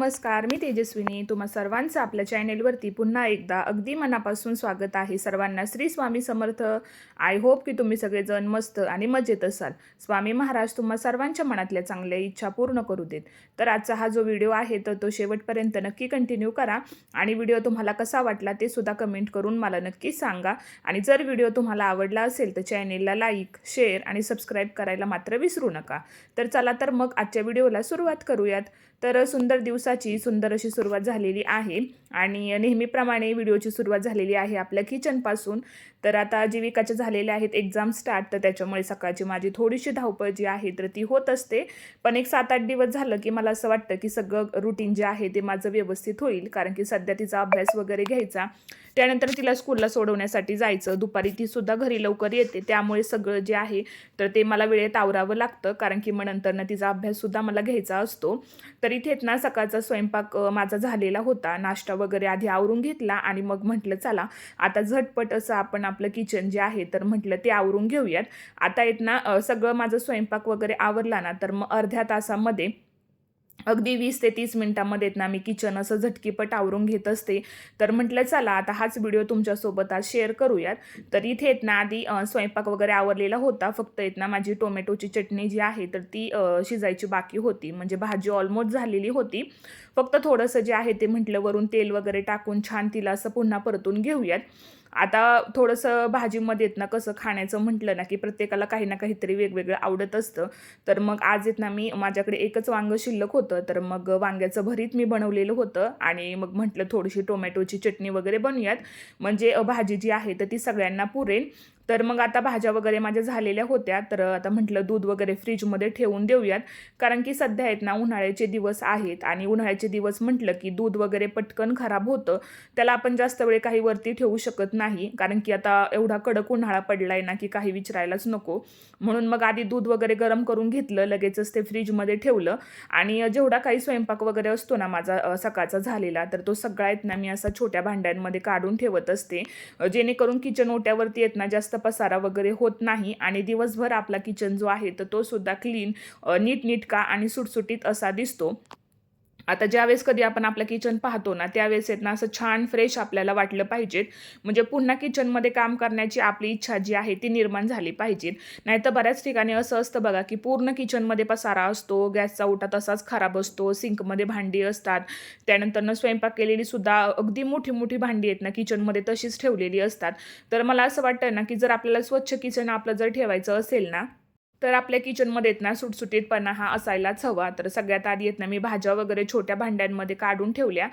नमस्कार, मी तेजस्विनी. तुम्हा सर्वांचं आपल्या चॅनेलवरती पुन्हा एकदा अगदी मनापासून स्वागत आहे. सर्वांना श्री स्वामी समर्थ. आय होप की तुम्ही सगळेजण मस्त आणि मजेत असाल. स्वामी महाराज तुम्हा सर्वांच्या मनातल्या चांगल्या इच्छा पूर्ण करू देत. तर आजचा हा जो व्हिडिओ आहे तर तो शेवटपर्यंत नक्की कंटिन्यू करा आणि व्हिडिओ तुम्हाला कसा वाटला ते सुद्धा कमेंट करून मला नक्की सांगा. आणि जर व्हिडिओ तुम्हाला आवडला असेल तर चॅनेलला लाईक, शेअर आणि सबस्क्राईब करायला मात्र विसरू नका. तर चला तर मग आजच्या व्हिडिओला सुरुवात करूयात. तर सुंदर दिवसाची सुंदर अशी सुरुवात झालेली आहे आणि नेहमीप्रमाणे व्हिडिओची सुरुवात झालेली आहे आपल्या किचनपासून. तर आता जीविकाच्या झालेल्या आहेत एक्झाम स्टार्ट, तर त्याच्यामुळे सकाळची माझी थोडीशी धावपळ जी आहे तर ती होत असते. पण एक 7-8 दिवस झालं की मला असं वाटतं की सगळं रुटीन जे आहे ते माझं व्यवस्थित होईल, कारण की सध्या तिचा अभ्यास वगैरे घ्यायचा, त्यानंतर तिला स्कूलला सोडवण्यासाठी जायचं, दुपारी तीसुद्धा घरी लवकर येते, त्यामुळे सगळं जे आहे तर ते मला वेळेत आवरावं लागतं, कारण की मग नंतरनं तिचा अभ्याससुद्धा मला घ्यायचा असतो. तर इथेच ना सकाळचा स्वयंपाक माझा झालेला होता, नाश्ता वगैरे आधी आवरून घेतला आणि मग म्हटलं चला आता झटपट असं आपण आपलं किचन जे आहे तर म्हटलं ते आवरून घेऊयात. आता येत ना सगळं माझं स्वयंपाक वगैरे आवरला ना तर मग अर्ध्या तासामध्ये अगदी 20 ते 30 मिनिटांमध्ये ना मी किचन असं झटकीपट आवरून घेत असते. तर म्हटलं चला आता हाच व्हिडिओ तुमच्यासोबत आज शेअर करूयात. तर इथे येत ना आधी स्वयंपाक वगैरे आवरलेला होता, फक्त येत ना माझी टोमॅटोची चटणी जी आहे तर ती शिजायची बाकी होती, म्हणजे भाजी ऑलमोस्ट झालेली होती. फक्त थोडंसं जे आहे ते म्हटलं वरून तेल वगैरे टाकून छान तिला असं पुन्हा परतून घेऊयात. आता थोडंसं भाजीमध्ये येत ना कसं खाण्याचं म्हटलं ना की प्रत्येकाला काही ना काहीतरी वेगवेगळं आवडत असतं. तर मग आज येत ना मी माझ्याकडे एकच वांगं शिल्लक होतं, तर मग वांग्याचं भरीत मी बनवलेलं होतं आणि मग म्हटलं थोडीशी टोमॅटोची चटणी वगैरे बनवूयात, म्हणजे भाजी जी आहे तर ती सगळ्यांना पुरेल. तर मग आता भाज्या वगैरे माझ्या झालेल्या होत्या, तर आता म्हटलं दूध वगैरे फ्रीजमध्ये ठेवून देऊयात, कारण की सध्या आहेत ना उन्हाळ्याचे दिवस आहेत आणि उन्हाळ्याचे दिवस म्हटलं की दूध वगैरे पटकन खराब होतं. त्याला आपण जास्त वेळ काही वरती ठेवू शकत नाही, कारण की आता एवढा कडक उन्हाळा पडलाय ना की काही विचारायलाच नको. म्हणून मग आधी दूध वगैरे गरम करून घेतलं, लगेचच ते फ्रीजमध्ये ठेवलं आणि जेवढा काही स्वयंपाक वगैरे असतो ना माझा सकाळचा झालेला तर तो सगळा आहेत ना मी असा छोट्या भांड्यांमध्ये काढून ठेवत असते, जेणेकरून किचन ओट्यावरती येत ना जास्त पसारा वगैरे होत नाही आणि दिवसभर आपला किचन जो आहे तर तो सुद्धा क्लीन, नीटनेटका आणि सुटसुटीत असा दिसतो. आता ज्यावेळेस कधी आपण आपलं किचन पाहतो ना त्यावेळेस आहेत ना असं छान फ्रेश आपल्याला वाटलं पाहिजेत, म्हणजे पुन्हा किचनमध्ये काम करण्याची आपली इच्छा जी आहे ती निर्माण झाली पाहिजेत. नाहीतर बऱ्याच ठिकाणी असं असतं बघा की पूर्ण किचनमध्ये पसारा असतो, गॅसचा ओटा तसाच खराब असतो, सिंकमध्ये भांडी असतात, त्यानंतरनं स्वयंपाक केलेली सुद्धा अगदी मोठी मोठी भांडी आहेत ना किचनमध्ये तशीच ठेवलेली असतात. तर मला असं वाटतं ना की जर आपल्याला स्वच्छ किचन आपलं जर ठेवायचं असेल ना तर आपल्या किचनमध्ये येत ना सुटसुटीतपणा हा असायलाच हवा. तर सगळ्यात आधी येत ना मी भाज्या वगैरे छोट्या भांड्यांमध्ये काढून ठेवल्या,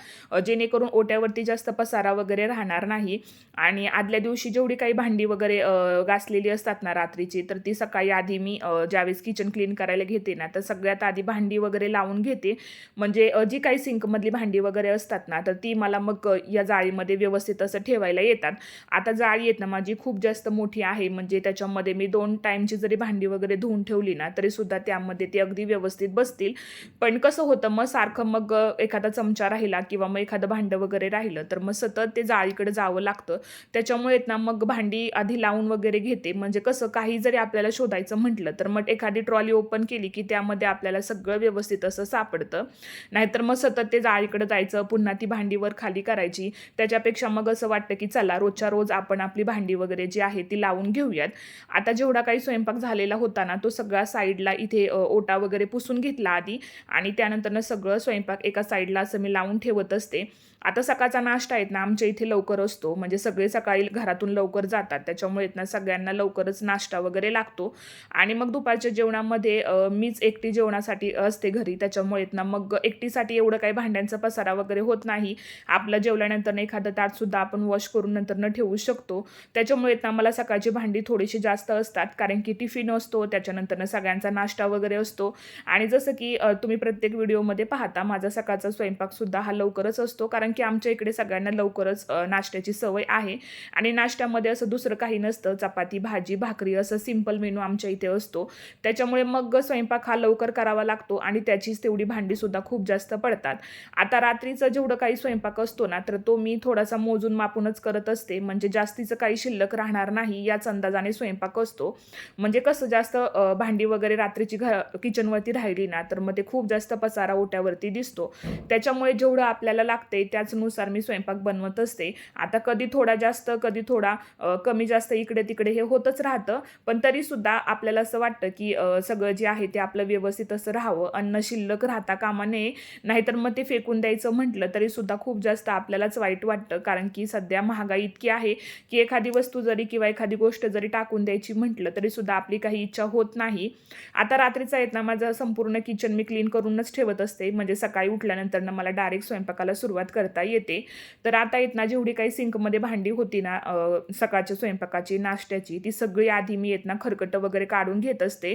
जेणेकरून ओट्यावरती जास्त पसारा वगैरे राहणार नाही. आणि आदल्या दिवशी जेवढी काही भांडी वगैरे घासलेली असतात ना रात्रीची, तर ती सकाळी आधी मी ज्यावेळेस किचन क्लीन करायला घेते ना तर सगळ्यात आधी भांडी वगैरे लावून घेते, म्हणजे जी काही सिंकमधली भांडी वगैरे असतात ना तर ती मला मग या जाळीमध्ये व्यवस्थित असं ठेवायला येतात. आता जाळी येत ना माझी खूप जास्त मोठी आहे, म्हणजे त्याच्यामध्ये मी 2 टाईमची जरी भांडी वगैरे धुवून ठेवली ना तरीसुद्धा त्यामध्ये ते अगदी व्यवस्थित बसतील. पण कसं होतं मग सारखं मग एखादा चमचा राहिला किंवा मग एखादं भांडं वगैरे राहिलं तर मग सतत ते जाळीकडे जावं लागतं. त्याच्यामुळे ना मग भांडी आधी लावून वगैरे घेते, म्हणजे कसं काही जरी आपल्याला शोधायचं म्हटलं तर मग एखादी ट्रॉली ओपन केली की त्यामध्ये आपल्याला सगळं व्यवस्थित असं सापडतं. नाहीतर मग सतत ते जाळीकडे जायचं, पुन्हा ती भांडी वर खाली करायची, त्याच्यापेक्षा मग असं वाटतं की चला रोजच्या रोज आपण आपली भांडी वगैरे जी आहे ती लावून घेऊयात. आता जेवढा काही स्वयंपाक झालेला होता ना तो सगळा साईडला इथे ओटा वगैरे पुसून घेतला आधी आणि त्यानंतरनं सगळं स्वयंपाक एका साईडला असं मी लावून ठेवत असते. आता सकाळचा नाश्ता आहेत ना आमच्या इथे लवकर असतो, म्हणजे सगळे सकाळी घरातून लवकर जातात, त्याच्यामुळे ना सगळ्यांना लवकरच नाश्ता वगैरे लागतो. आणि मग दुपारच्या जेवणामध्ये मीच एकटी जेवणासाठी असते घरी, त्याच्यामुळे ना मग एकटीसाठी एवढं काही भांड्यांचा पसारा वगैरे होत नाही. आपलं जेवल्यानंतर एखादं ताटसुद्धा आपण वॉश करून नंतरनं ठेवू शकतो. त्याच्यामुळे ना मला सकाळची भांडी थोडीशी जास्त असतात, कारण की टिफिन असतो, त्याच्यानंतर सगळ्यांचा नाश्ता वगैरे असतो. आणि जसं की तुम्ही प्रत्येक व्हिडिओमध्ये पाहता माझा सकाळचा स्वयंपाकसुद्धा हा लवकरच असतो, कारण कारण की आमच्या इकडे सगळ्यांना लवकरच नाश्त्याची सवय आहे आणि नाश्त्यामध्ये असं दुसरं काही नसतं, चपाती, भाजी, भाकरी असं सिंपल मेनू आमच्या इथे असतो. त्याच्यामुळे मग स्वयंपाक हा लवकर करावा लागतो आणि त्याचीच तेवढी भांडीसुद्धा खूप जास्त पडतात. आता रात्रीचं जेवढं काही स्वयंपाक असतो ना, तर तो मी थोडासा मोजून मापूनच करत असते. म्हणजे जास्तीचं काही शिल्लक राहणार नाही याच अंदाजाने स्वयंपाक असतो. म्हणजे कसं जास्त भांडी वगैरे रात्रीची किचनवरती राहिली ना, तर मग ते खूप जास्त पसारा ओट्यावरती दिसतो. त्याच्यामुळे जेवढं आपल्याला लागते त्याचनुसार मी स्वयंपाक बनवत असते. आता कधी थोडा जास्त, कधी थोडा कमी जास्त इकडे-तिकडे हे होतच राहतं. पण तरीसुद्धा आपल्याला असं वाटतं, की सगळं जे आहे ते आपलं व्यवस्थित असं राहावं. अन्न शिल्लक राहता कामा नये. नाहीतर मग ते फेकून द्यायचं म्हटलं तरीसुद्धा खूप जास्त आपल्यालाच वाईट वाटतं. कारण की सध्या महागाई इतकी आहे, की एखादी वस्तू जरी किंवा एखादी गोष्ट जरी टाकून द्यायची म्हटलं तरीसुद्धा आपली काही इच्छा होत नाही. आता रात्रीचा आहेत ना, माझं संपूर्ण किचन मी क्लीन करूनच ठेवत असते. म्हणजे सकाळी उठल्यानंतर ना मला डायरेक्ट स्वयंपाकाला सुरुवात करता येते. तर आता आहेत ना, जेवढी काही सिंकमध्ये भांडी होती ना सकाळच्या स्वयंपाकाची, नाश्त्याची, ती सगळी आधी मी आहेत ना खरकटं वगैरे काढून घेत असते.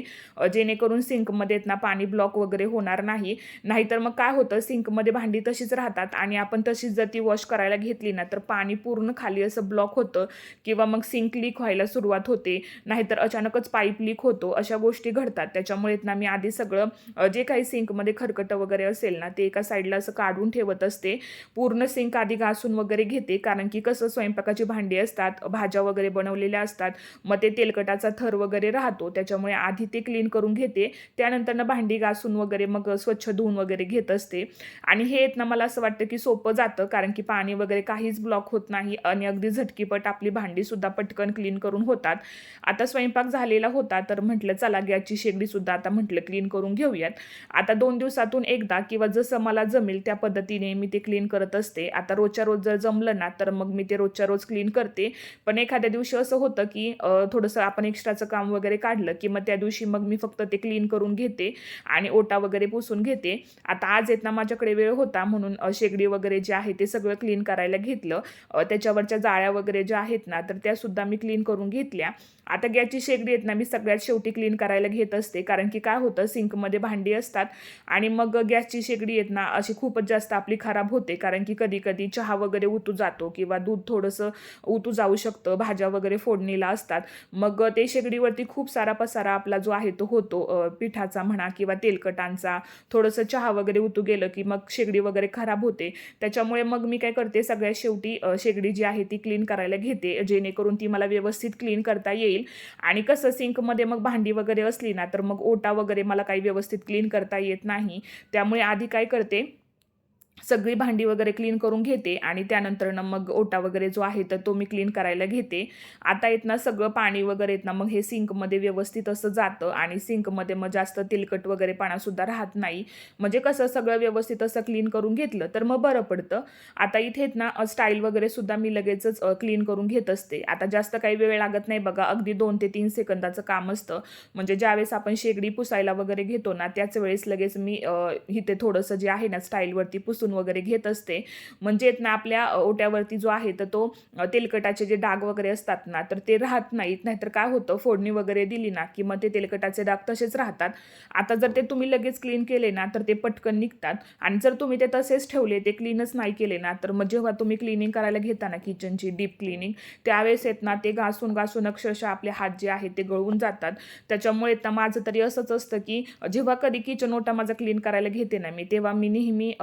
जेणेकरून सिंकमध्ये आहेत ना पाणी ब्लॉक वगैरे होणार नाही. नाहीतर मग काय होतं, सिंकमध्ये भांडी तशीच राहतात आणि आपण तशीच जर ती वॉश करायला घेतली ना, तर पाणी पूर्ण खाली असं ब्लॉक होतं किंवा मग सिंक लीक व्हायला सुरुवात होते. नाहीतर अचानकच पाईप लीक होतो. अशा गोष्टी घडतात. त्याच्यामुळे ना मी आधी सगळं जे काही सिंकमध्ये खरकटं वगैरे असेल ना, ते एका साईडला असं काढून ठेवत असते. पूर्ण सिंक आधी घासून वगैरे घेते. कारण की कसं स्वयंपाकाची भांडी असतात, भाज्या वगैरे बनवलेल्या असतात. मग ते तेलकटाचा थर वगैरे राहतो. त्याच्यामुळे आधी ते क्लीन करून घेते. त्यानंतर भांडी घासून वगैरे मग स्वच्छ धुवून वगैरे घेत असते. आणि हे ना मला असं वाटतं की सोपं जातं. कारण की पाणी वगैरे काहीच ब्लॉक होत नाही आणि अगदी झटकीपट आपली भांडीसुद्धा पटकन क्लीन करून होतात. आता स्वयंपाक झालेला होता, तर म्हटलं चला गॅसची शेगडीसुद्धा आता म्हटलं क्लीन करून घेऊयात. आता 2 दिवसातून एकदा किंवा जसं मला जमेल त्या पद्धतीने मी ते क्लीन करत असते. आता रोजच्या रोज जर जमलं ना, तर मग मी ते रोजच्या रोज क्लीन करते. पण एखाद्या दिवशी असं होतं की थोडंसं आपण एक्स्ट्राचं काम वगैरे काढलं की मग त्या दिवशी मग मी फक्त ते क्लीन करून घेते आणि ओटा वगैरे पुसून घेते. आता आज आहेत ना माझ्याकडे वेळ होता म्हणून शेगडी वगैरे जे आहे ते सगळं क्लीन करायला घेतलं. त्याच्यावरच्या जाळ्या वगैरे ज्या आहेत ना, तर त्यासुद्धा मी क्लीन करून घेतल्या. आता गॅसची शेगडी आहेत ना, मी सगळ्यात शेवटी क्लीन करायला घेत असते. कारण की काय होतं, सिंकमध्ये भांडी असतात आणि मग गॅसची शेगडी आहेत ना, अशी खूपच जास्त आपली खराब होते. कारण की कधी-कधी चहा वगैरे उतू जातो किंवा दूध थोडंसं उतू जाऊ शकतं. भाज्या वगैरे फोडणीला असतात. मग ते शेगडीवरती खूप सारा पसारा आपला जो आहे तो होतो. पिठाचा म्हणा किंवा तेलकटांचा. थोडंसं चहा वगैरे उतू गेलं की मग शेगडी वगैरे खराब होते. त्याच्यामुळे मग मी काय करते, सगळ्यात शेवटी शेगडी जी आहे ती क्लीन करायला घेते. जेणेकरून ती मला व्यवस्थित क्लीन करता येईल. आणि कसं सिंकमध्ये मग भांडी वगैरे असली ना, तर मग ओटा वगैरे मला काही व्यवस्थित क्लीन करता येत नाही. त्यामुळे आधी काय करते, सगळी भांडी वगैरे क्लीन करून घेते आणि त्यानंतरनं मग ओटा वगैरे जो आहे तर तो मी क्लीन करायला घेते. आता आहेत ना सगळं पाणी वगैरे आहेत ना, मग हे सिंकमध्ये व्यवस्थित असं जातं आणि सिंकमध्ये मग जास्त तेलकट वगैरेपणासुद्धा राहत नाही. म्हणजे कसं सगळं व्यवस्थित असं क्लीन करून घेतलं तर मग बरं पडतं. आता इथे आहेत ना स्टाईल वगैरेसुद्धा मी लगेचच क्लीन करून घेत असते. आता जास्त काही वेळ लागत नाही बघा. अगदी 2 ते 3 सेकंदाचं काम असतं. म्हणजे ज्यावेळेस आपण शेगडी पुसायला वगैरे घेतो ना, त्याच वेळेस लगेच मी इथे थोडंसं जे आहे ना स्टाईलवरती पुसून वगैरे घेत असते. म्हणजे ना आपल्या ओट्यावरती जो आहे तर तो तेलकटाचे जे डाग वगैरे असतात ना, तर ते राहत नाहीत. नाहीतर काय होतं, फोडणी वगैरे दिली ना, की मग ते तेलकटाचे डाग तसेच राहतात. आता जर ते तुम्ही लगेच क्लीन केले ना, तर ते पटकन निघतात आणि जर तुम्ही ते तसेच ठेवले, ते क्लीनच नाही केले ना, तर मग जेव्हा तुम्ही क्लिनिंग करायला घेता ना किचनची डीप क्लिनिंग, त्यावेळेस आहेत ना ते घासून अक्षरशः आपले हात जे आहेत ते गळून जातात. त्याच्यामुळे तर माझं तरी असंच असतं, की जेव्हा कधी किचन ओटा माझा क्लीन करायला घेते ना मी, तेव्हा मी नेहमी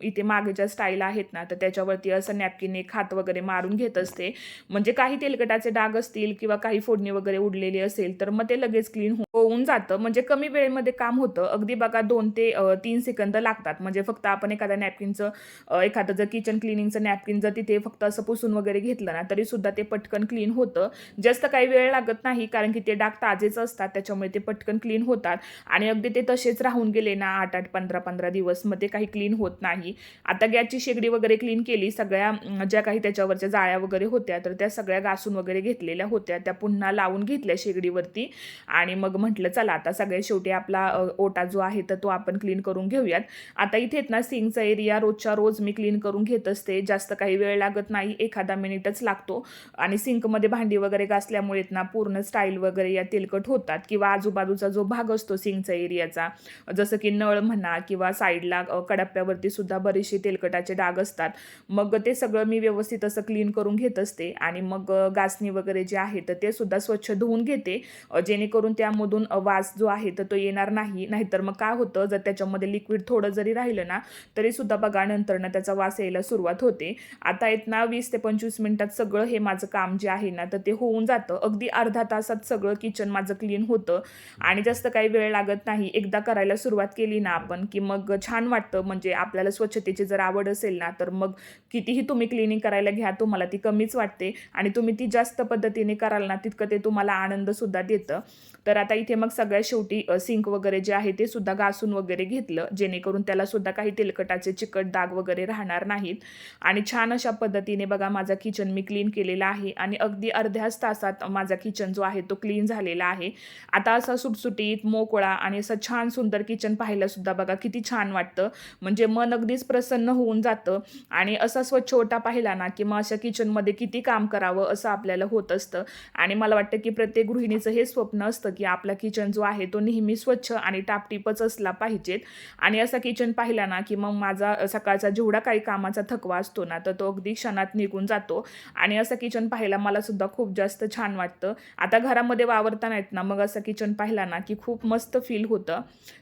इथे मागे ज्या स्टाईल आहेत ना, तर त्याच्यावरती असं नॅपकिन एक हात वगैरे मारून घेत असते. म्हणजे काही तेलकटाचे डाग असतील किंवा काही फोडणी वगैरे उडलेली असेल, तर मग ते लगेच क्लीन होऊन जातं. म्हणजे कमी वेळेमध्ये काम होतं. अगदी बघा 2 ते 3 सेकंद लागतात. म्हणजे फक्त आपण एखाद्या नॅपकिनचं एखादं जर किचन क्लिनिंगचं नॅपकिन जर तिथे फक्त असं पुसून वगैरे घेतलं ना, तरीसुद्धा ते पटकन क्लीन होतं. जास्त काही वेळ लागत नाही, कारण की ते डाग ताजेच असतात. त्याच्यामुळे ते पटकन क्लीन होतात आणि अगदी ते तसेच राहून गेले ना 8-8, 15-15 दिवस, मग ते काही क्लीन होत नाही. आता गॅसची शेगडी वगैरे क्लीन केली. सगळ्या ज्या काही त्याच्यावरच्या जाळ्या वगैरे होत्या, तर त्या सगळ्या घासून वगैरे घेतलेल्या होत्या. त्या पुन्हा लावून घेतल्या शेगडीवरती आणि मग म्हटलं चला आता सगळ्यात शेवटी आपला ओटा जो आहे तर तो आपण क्लीन करून घेऊयात. आता इथे ना सिंकचा एरिया रोजच्या रोज मी क्लीन करून घेत असते. जास्त काही वेळ लागत नाही, एखादा मिनिटच लागतो आणि सिंकमध्ये भांडी वगैरे घासल्यामुळे ना पूर्ण स्टाईल वगैरे या तेलकट होतात किंवा आजूबाजूचा जो भाग असतो सिंकचा एरियाचा, जसं की नळ म्हणा किंवा साईडला कडप्प्यावरती सुद्धा बरेचसे तेलकटाचे डाग असतात. मग ते सगळं मी व्यवस्थित असं क्लीन करून घेत असते आणि मग घासणी वगैरे जे आहे तर ते सुद्धा स्वच्छ धुवून घेते, जेणेकरून त्यामधून वास जो आहे तर तो येणार नाही. नाहीतर मग काय होतं, जर त्याच्यामध्ये लिक्विड थोडं जरी राहिलं ना तरीसुद्धा बघा नंतरनं त्याचा वास यायला सुरुवात होते. आता आहेत ना 20 ते 25 मिनिटात सगळं हे माझं काम जे आहे ना तर ते होऊन जातं. अगदी अर्धा तासात सगळं किचन माझं क्लीन होतं आणि जास्त काही वेळ लागत नाही. एकदा करायला सुरुवात केली ना आपण की मग छान वाटतं. म्हणजे आपल्याला स्वच्छतेची जर आवड असेल ना तर मग कितीही तुम्ही क्लिनिंग करायला घ्या, तुम्हाला ती कमीच वाटते आणि तुम्ही ती जास्त पद्धतीने कराल ना तितकं ते तुम्हाला आनंदसुद्धा देतं. तर आता इथे मग सगळ्यात शेवटी सिंक वगैरे जे आहे ते सुद्धा घासून वगैरे घेतलं, जेणेकरून त्याला सुद्धा काही तेलकटाचे चिकट डाग वगैरे राहणार नाहीत. आणि छान अशा पद्धतीने बघा माझा किचन मी क्लीन केलेला आहे आणि अगदी अर्ध्याच तासात माझा किचन जो आहे तो क्लीन झालेला आहे. आता असा सुटसुटीत, मोकळा आणि असं छान सुंदर किचन पाहायला सुद्धा बघा किती छान वाटतं. म्हणजे मन अगदीच प्रसन्न होऊन जातं आणि असा स्वच्छ ओटा पाहिला ना की मग अशा किचनमध्ये किती काम करावं असं आपल्याला होत असतं. आणि मला वाटतं की प्रत्येक गृहिणीचं हे स्वप्न असतं की आपला किचन जो आहे तो नेहमी स्वच्छ आणि टापटीपच असला पाहिजेत. आणि असा किचन पाहिला ना की मग माझा सकाळचा जेवढा काही कामाचा थकवा असतो ना तर तो अगदी क्षणात निघून जातो आणि असं किचन पाहायला मला सुद्धा खूप जास्त छान वाटतं. आता घरामध्ये वावरताना आहेत ना मग असं किचन पाहिला ना की खूप मस्त फील होतं.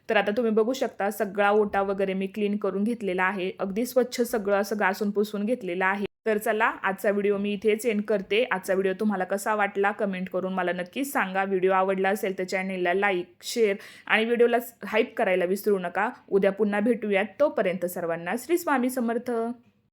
तर आता तुम्ही बघू शकता सगळा ओटा वगैरे मी क्लीन करून घेतलेला आहे. अगदी स्वच्छ सगळं असं घासून पुसून घेतलेलं आहे. तर चला आजचा व्हिडिओ मी इथेच एंड करते. आजचा व्हिडिओ तुम्हाला कसा वाटला कमेंट करून मला नक्कीच सांगा. व्हिडिओ आवडला असेल तर चॅनेलला लाईक, शेअर आणि व्हिडिओला हाईप करायला विसरू नका. उद्या पुन्हा भेटूयात. तोपर्यंत सर्वांना श्री स्वामी समर्थ.